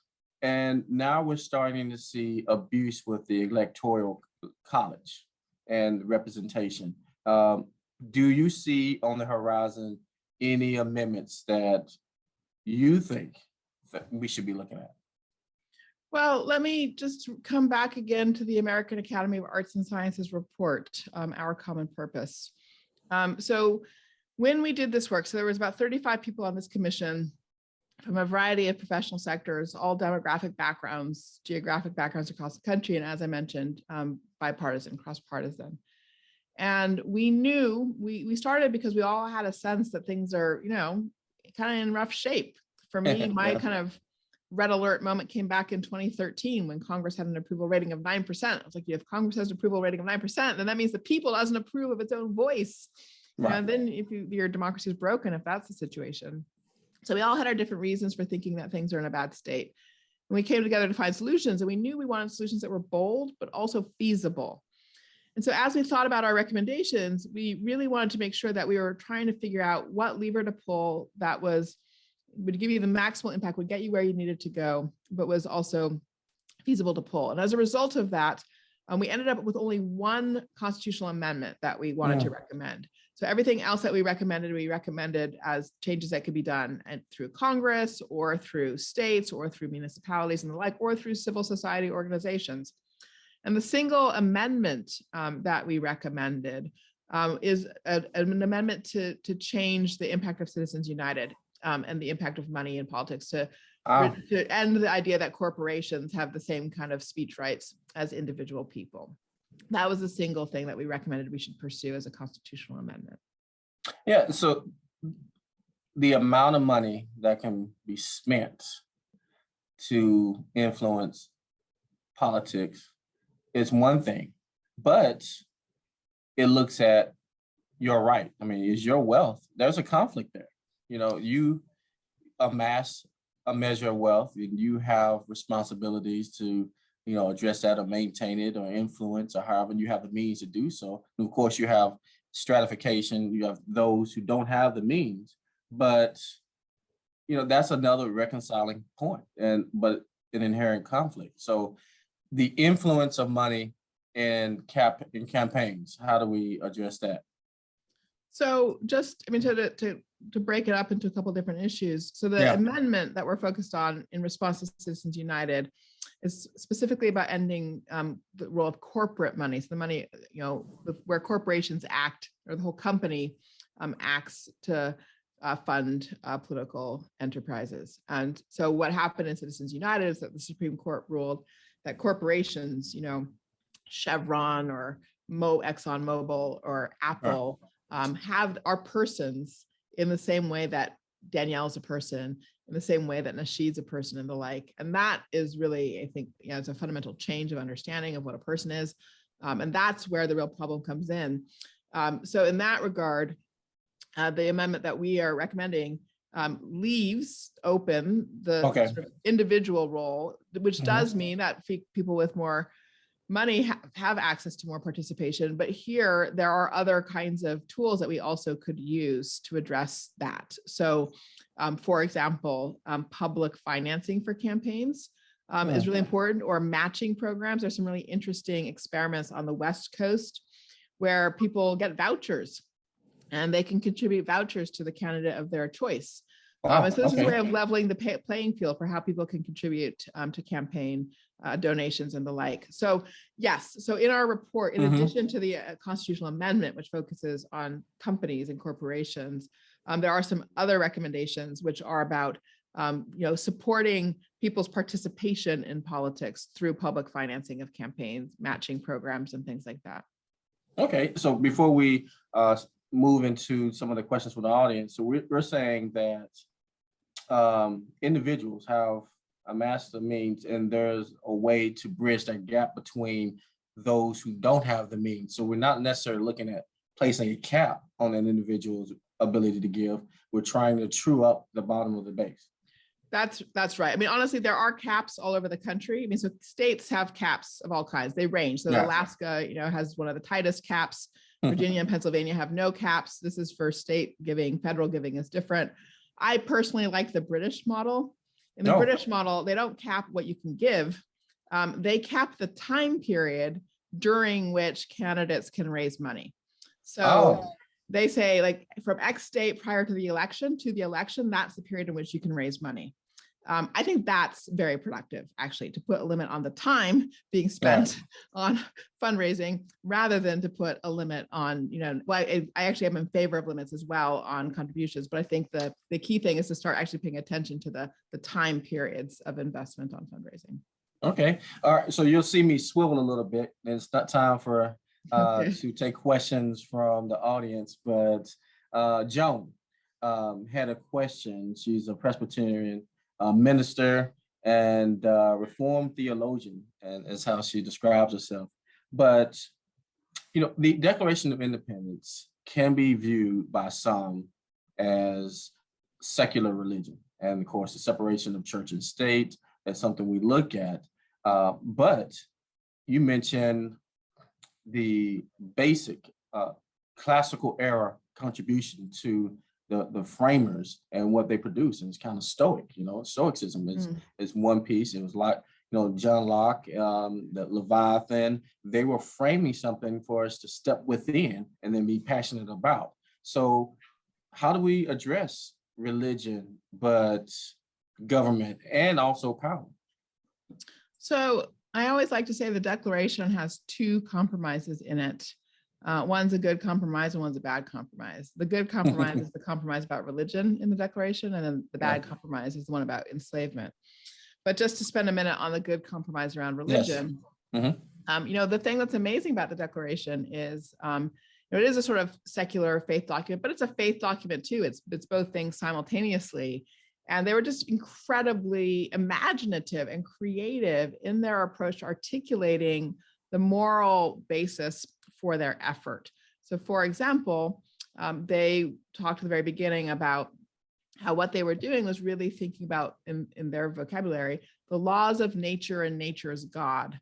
And now we're starting to see abuse with the electoral college and representation. Do you see on the horizon any amendments that you think that we should be looking at? Well, let me just come back again to the American Academy of Arts and Sciences report, Our Common Purpose. So when we did this work, so there was about 35 people on this commission from a variety of professional sectors, all demographic backgrounds, geographic backgrounds across the country, and as I mentioned, bipartisan, cross-partisan. And we knew, we started because we all had a sense that things are, kind of in rough shape. For me, my kind of red alert moment came back in 2013 when Congress had an approval rating of 9%. I was like, if Congress has an approval rating of 9%, then that means the people doesn't approve of its own voice. Right. And then if your democracy is broken, if that's the situation. So we all had our different reasons for thinking that things are in a bad state. And we came together to find solutions, and we knew we wanted solutions that were bold, but also feasible. And so as we thought about our recommendations, we really wanted to make sure that we were trying to figure out what lever to pull that would give you the maximal impact, would get you where you needed to go, but was also feasible to pull. And as a result of that, we ended up with only one constitutional amendment that we wanted to recommend. So everything else that we recommended as changes that could be done through Congress or through states or through municipalities and the like, or through civil society organizations. And the single amendment that we recommended is an amendment to change the impact of Citizens United and the impact of money in politics to end the idea that corporations have the same kind of speech rights as individual people. That was a single thing that we recommended we should pursue as a constitutional amendment. Yeah, so the amount of money that can be spent to influence politics is one thing, but it looks at your right. I mean, is your wealth, there's a conflict there. You amass a measure of wealth and you have responsibilities to, address that or maintain it or influence or however you have the means to do so. And of course, you have stratification, you have those who don't have the means, but, that's another reconciling point, but an inherent conflict. So the influence of money in campaigns, how do we address that? So to break it up into a couple of different issues. So the amendment that we're focused on in response to Citizens United is specifically about ending the role of corporate money. So the money, where corporations act, or the whole company acts to fund political enterprises. And so what happened in Citizens United is that the Supreme Court ruled that corporations, Chevron or ExxonMobil or Apple are persons in the same way that Danielle is a person, in the same way that Nasheed's a person, and the like. And that is really, I think, it's a fundamental change of understanding of what a person is. And that's where the real problem comes in. So in that regard, the amendment that we are recommending leaves open the sort of individual role, which does mean that people with more money have access to more participation. But here, there are other kinds of tools that we also could use to address that. So, for example, public financing for campaigns is really important, or matching programs. There's some really interesting experiments on the West Coast where people get vouchers and they can contribute vouchers to the candidate of their choice. And so this is a way of leveling the playing field for how people can contribute to campaign donations and the like. So yes, so in our report, in addition to the constitutional amendment, which focuses on companies and corporations, there are some other recommendations which are about supporting people's participation in politics through public financing of campaigns, matching programs, and things like that. Okay, so before we move into some of the questions from the audience, so we're saying that individuals have amassed the means, and there's a way to bridge that gap between those who don't have the means. So we're not necessarily looking at placing a cap on an individual's ability to give. We're trying to true up the bottom of the base. That's right. I mean, honestly, there are caps all over the country. I mean, so states have caps of all kinds. They range. So Alaska, has one of the tightest caps. Virginia and Pennsylvania have no caps. This is for state giving. Federal giving is different. I personally like the British model. In the British model, they don't cap what you can give. They cap the time period during which candidates can raise money. So they say, like, from X date prior to the election, that's the period in which you can raise money. I think that's very productive, actually, to put a limit on the time being spent on fundraising rather than to put a limit on, well, I actually am in favor of limits as well on contributions, but I think the key thing is to start actually paying attention to the time periods of investment on fundraising. Okay. All right. So you'll see me swivel a little bit, and it's not time for to take questions from the audience, but Joan had a question. She's a Presbyterian minister and Reformed theologian, and is how she describes herself. But the Declaration of Independence can be viewed by some as secular religion, and of course, the separation of church and state. That's something we look at. But you mentioned the basic classical era contribution to the framers and what they produce. And it's kind of stoic, stoicism is one piece. It was like, John Locke, the Leviathan, they were framing something for us to step within and then be passionate about. So how do we address religion, but government and also power? So I always like to say the Declaration has two compromises in it. One's a good compromise and one's a bad compromise. The good compromise is the compromise about religion in the Declaration, and then the bad compromise is the one about enslavement. But just to spend a minute on the good compromise around religion, the thing that's amazing about the Declaration is it is a sort of secular faith document, but it's a faith document too. It's both things simultaneously. And they were just incredibly imaginative and creative in their approach to articulating the moral basis for their effort. So for example, they talked at the very beginning about how what they were doing was really thinking about, in their vocabulary, the laws of nature and nature's God.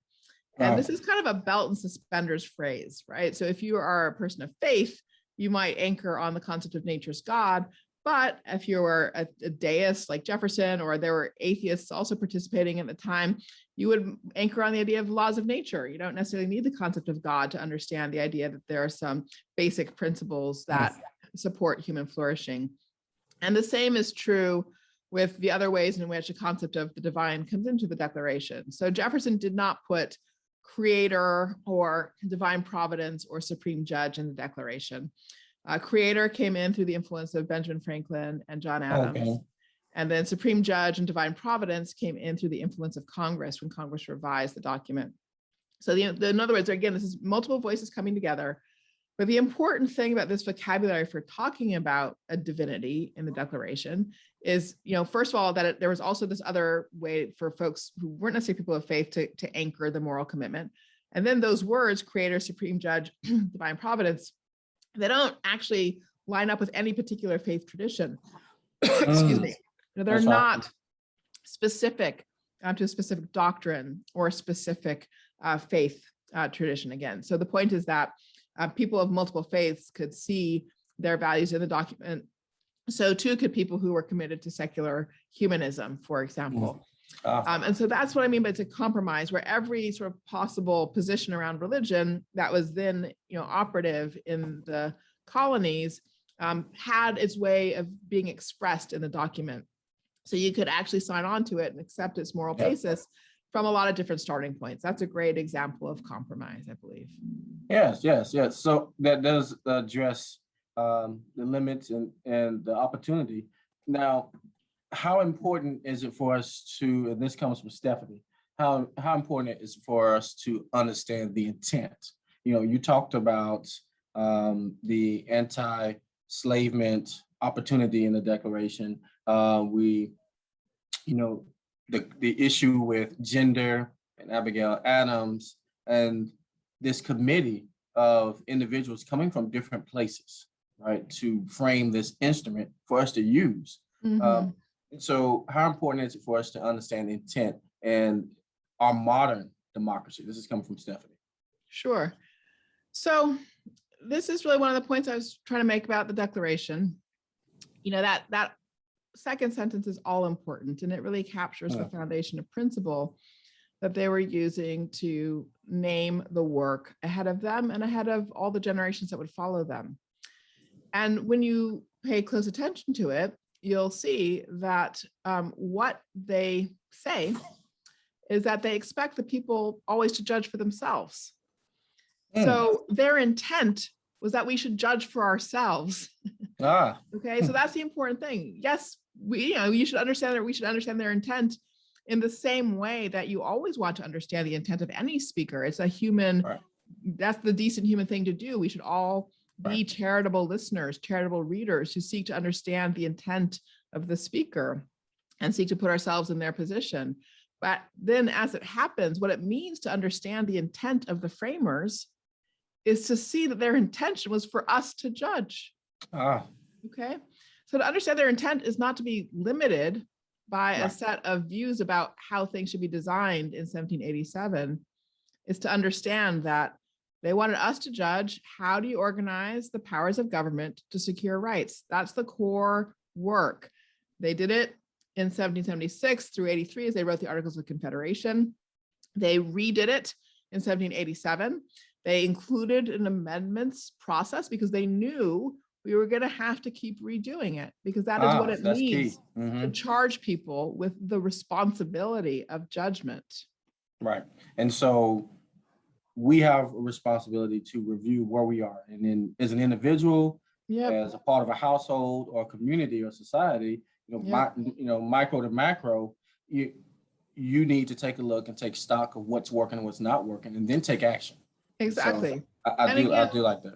And this is kind of a belt and suspenders phrase, right? So if you are a person of faith, you might anchor on the concept of nature's God. But if you were a deist like Jefferson, or there were atheists also participating at the time, you would anchor on the idea of laws of nature. You don't necessarily need the concept of God to understand the idea that there are some basic principles that support human flourishing. And the same is true with the other ways in which the concept of the divine comes into the Declaration. So Jefferson did not put creator or divine providence or supreme judge in the Declaration. Creator came in through the influence of Benjamin Franklin and John Adams. Okay. And then supreme judge and divine providence came in through the influence of Congress when Congress revised the document. So in other words, again, this is multiple voices coming together. But the important thing about this vocabulary for talking about a divinity in the Declaration is, first of all, that there was also this other way for folks who weren't necessarily people of faith to anchor the moral commitment. And then those words, creator, supreme judge, divine providence, they don't actually line up with any particular faith tradition. Excuse me. They're not specific to a specific doctrine or a specific faith tradition again. So the point is that people of multiple faiths could see their values in the document. So too could people who were committed to secular humanism, for example. And so that's what I mean by it's a compromise, where every sort of possible position around religion that was then operative in the colonies had its way of being expressed in the document. So you could actually sign on to it and accept its moral basis from a lot of different starting points. That's a great example of compromise, I believe. Yes. So that does address the limits and the opportunity. Now, how important is it for us to, and this comes from Stephanie, how important it is for us to understand the intent? You talked about the anti-enslavement opportunity in the Declaration. The issue with gender and Abigail Adams, and this committee of individuals coming from different places, right, to frame this instrument for us to use. So how important is it for us to understand the intent and our modern democracy? This is coming from Stephanie. Sure. So this is really one of the points I was trying to make about the Declaration. That second sentence is all important, and it really captures the foundation of principle that they were using to name the work ahead of them and ahead of all the generations that would follow them. And when you pay close attention to it, you'll see that what they say is that they expect the people always to judge for themselves. So their intent was that we should judge for ourselves. Okay, so that's the important thing. Yes, you should understand that we should understand their intent in the same way that you always want to understand the intent of any speaker. It's a human, that's the decent human thing to do. We should all be charitable listeners, charitable readers who seek to understand the intent of the speaker and seek to put ourselves in their position. But then as it happens, what it means to understand the intent of the framers is to see that their intention was for us to judge. Okay. So to understand their intent is not to be limited by a set of views about how things should be designed in 1787. Is to understand that they wanted us to judge, how do you organize the powers of government to secure rights? That's the core work. They did it in 1776 through 83 as they wrote the Articles of Confederation. They redid it in 1787. They included an amendments process because they knew we were going to have to keep redoing it, because that is what it means to charge people with the responsibility of judgment. Right. And so we have a responsibility to review where we are. And then as an individual, as a part of a household or community or society, micro to macro, you need to take a look and take stock of what's working and what's not working, and then take action. Exactly. So I do like that.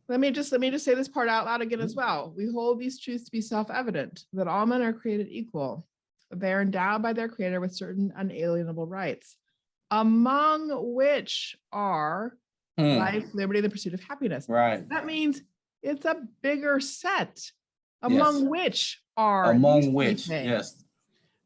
Let me just say this part out loud again as well. We hold these truths to be self-evident, that all men are created equal. They are endowed by their creator with certain unalienable rights, among which are life, liberty, the pursuit of happiness. Right. That means it's a bigger set, among which are yes.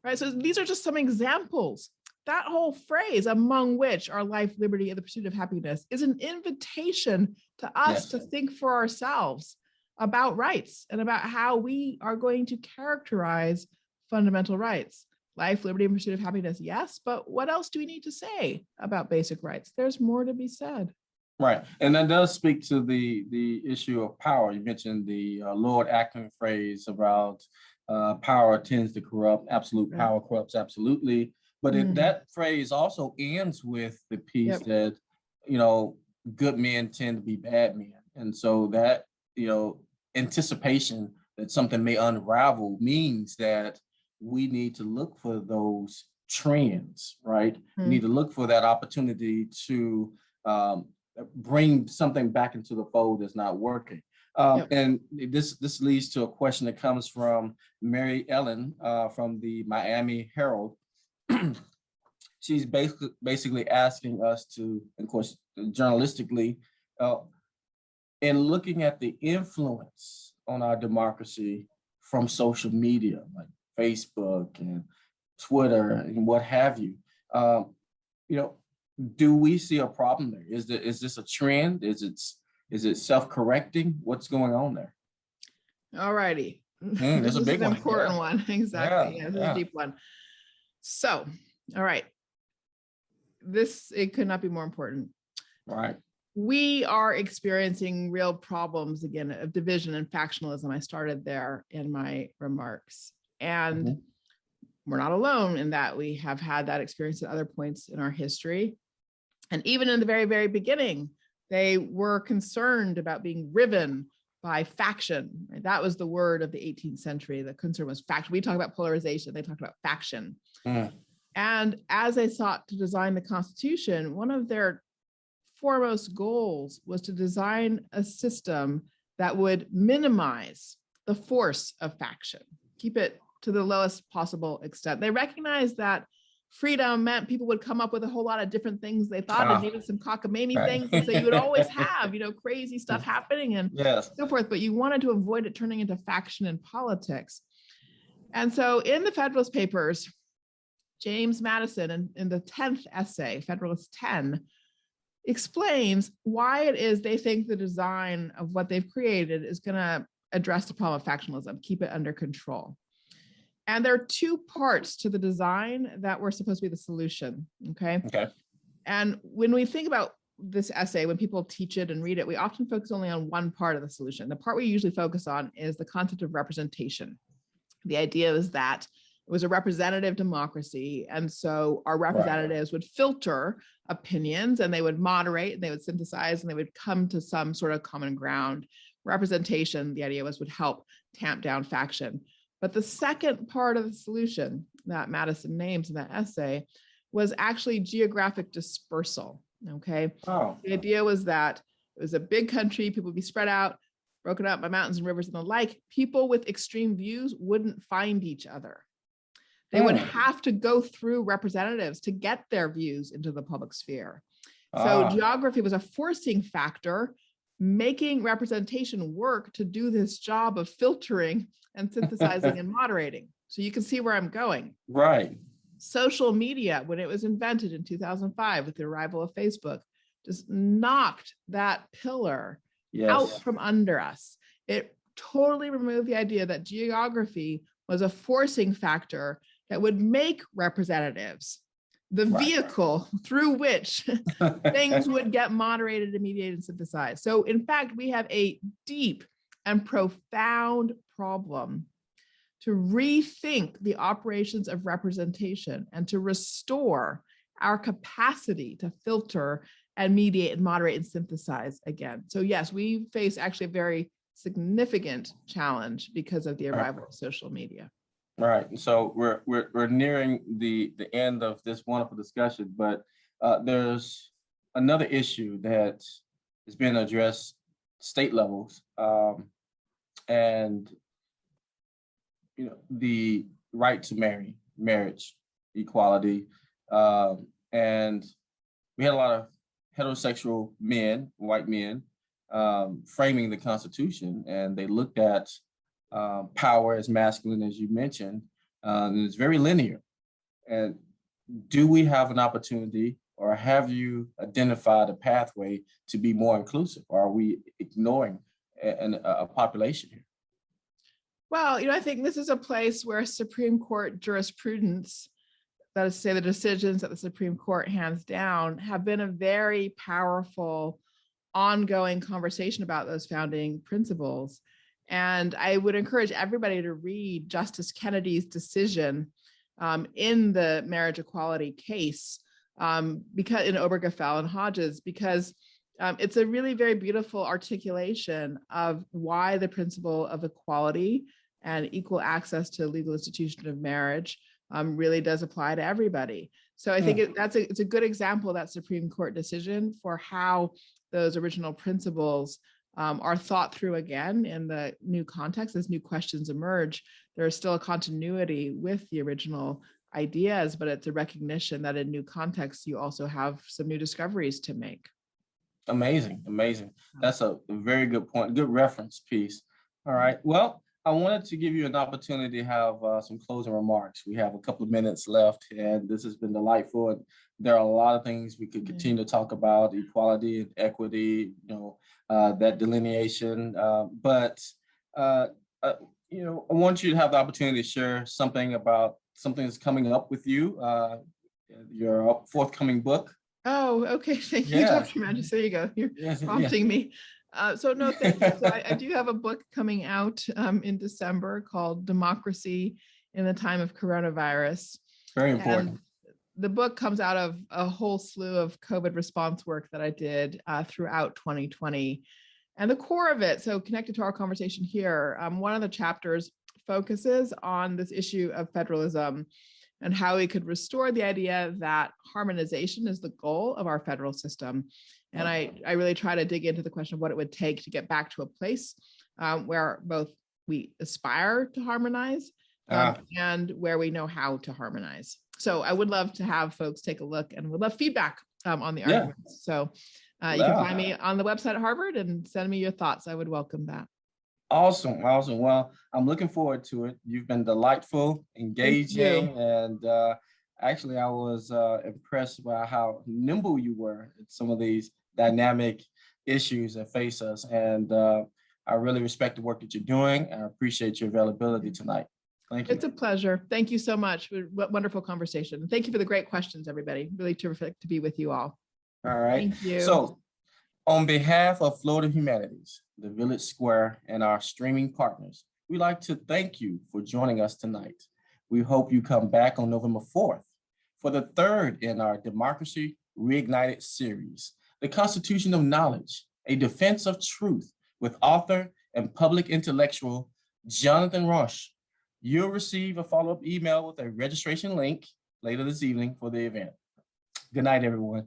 Right. So these are just some examples. That whole phrase, among which are life, liberty, and the pursuit of happiness, is an invitation to us to think for ourselves about rights and about how we are going to characterize fundamental rights. Life, liberty, and pursuit of happiness, yes, but what else do we need to say about basic rights? There's more to be said. Right, and that does speak to the issue of power. You mentioned the Lord Acton phrase about power tends to corrupt, absolute power corrupts absolutely. But that phrase also ends with the piece that, good men tend to be bad men. And so that, anticipation that something may unravel means that we need to look for those trends, right? We need to look for that opportunity to bring something back into the fold that's not working. And this leads to a question that comes from Mary Ellen from the Miami Herald. She's basically asking us to, of course, journalistically, in looking at the influence on our democracy from social media, like Facebook and Twitter and what have you, do we see a problem there? Is this a trend? Is it self-correcting? What's going on there? All righty. This is a big one. Important one. Exactly. This is a deep one. So, all right. It could not be more important. Right. We are experiencing real problems again of division and factionalism. I started there in my remarks. And we're not alone in that. We have had that experience at other points in our history. And even in the very, very beginning, they were concerned about being riven by faction. Right? That was the word of the 18th century. The concern was faction. We talk about polarization. They talked about faction. And as they sought to design the Constitution, one of their foremost goals was to design a system that would minimize the force of faction, keep it to the lowest possible extent. They recognized that freedom meant people would come up with a whole lot of different things they thought and needed some cockamamie things. And so you would always have, crazy stuff happening and so forth, but you wanted to avoid it turning into faction and politics. And so in the Federalist Papers, James Madison, in the 10th essay, Federalist 10, explains why it is they think the design of what they've created is going to address the problem of factionalism, keep it under control. And there are two parts to the design that were supposed to be the solution, okay? And when we think about this essay, when people teach it and read it, we often focus only on one part of the solution. The part we usually focus on is the concept of representation. The idea was that it was a representative democracy. And so our representatives would filter opinions and they would moderate and they would synthesize and they would come to some sort of common ground. Representation, the idea was, would help tamp down faction. But the second part of the solution that Madison names in that essay was actually geographic dispersal. Okay. Oh. The idea was that it was a big country, people would be spread out, broken up by mountains and rivers and the like. People with extreme views wouldn't find each other. They would have to go through representatives to get their views into the public sphere. So geography was a forcing factor, making representation work to do this job of filtering and synthesizing and moderating. So you can see where I'm going. Right. Social media, when it was invented in 2005 with the arrival of Facebook, just knocked that pillar out from under us. It totally removed the idea that geography was a forcing factor that would make representatives the vehicle through which things would get moderated and mediated and synthesized. So in fact, we have a deep and profound problem to rethink the operations of representation and to restore our capacity to filter and mediate and moderate and synthesize again. So yes, we face actually a very significant challenge because of the arrival of social media. Right. So we're nearing the end of this wonderful discussion, but there's another issue that is being addressed state levels, and the right to marriage equality, and we had a lot of heterosexual men, white men, framing the Constitution, and they looked at power as masculine, as you mentioned, and it's very linear. And do we have an opportunity, or have you identified a pathway to be more inclusive? Or are we ignoring a population here? Well, I think this is a place where Supreme Court jurisprudence, that is to say the decisions that the Supreme Court hands down, have been a very powerful ongoing conversation about those founding principles. And I would encourage everybody to read Justice Kennedy's decision in the marriage equality case, because in Obergefell and Hodges, because it's a really very beautiful articulation of why the principle of equality and equal access to legal institution of marriage really does apply to everybody. So I think it's a good example of that Supreme Court decision for how those original principles are thought through again in the new context. As new questions emerge, there is still a continuity with the original ideas, but it's a recognition that in new contexts, you also have some new discoveries to make. Amazing. That's a very good point, good reference piece. All right, well, I wanted to give you an opportunity to have some closing remarks. We have a couple of minutes left, and this has been delightful. And there are a lot of things we could continue to talk about: equality and equity, that delineation. But I want you to have the opportunity to share something about something that's coming up with you, your forthcoming book. Oh, okay. Thank you, Dr. Magis. There you go. You're prompting me. No, thank you. So I do have a book coming out in December called Democracy in the Time of Coronavirus. Very important. And the book comes out of a whole slew of COVID response work that I did throughout 2020. And the core of it, so connected to our conversation here, one of the chapters focuses on this issue of federalism and how we could restore the idea that harmonization is the goal of our federal system. And I really try to dig into the question of what it would take to get back to a place where both we aspire to harmonize and where we know how to harmonize. So I would love to have folks take a look and would love feedback on the arguments. So you can find me on the website at Harvard and send me your thoughts. I would welcome that. Awesome. Well, I'm looking forward to it. You've been delightful, engaging, and actually I was impressed by how nimble you were at some of these dynamic issues that face us. And I really respect the work that you're doing. And I appreciate your availability tonight. Thank you. It's a pleasure. Thank you so much. What wonderful conversation. Thank you for the great questions, everybody. Really terrific to be with you all. All right. Thank you. So on behalf of Florida Humanities, the Village Square, and our streaming partners, we'd like to thank you for joining us tonight. We hope you come back on November 4th for the third in our Democracy Reignited series, The Constitution of Knowledge, a Defense of Truth, with author and public intellectual Jonathan Rush. You'll receive a follow-up email with a registration link later this evening for the event. Good night, everyone.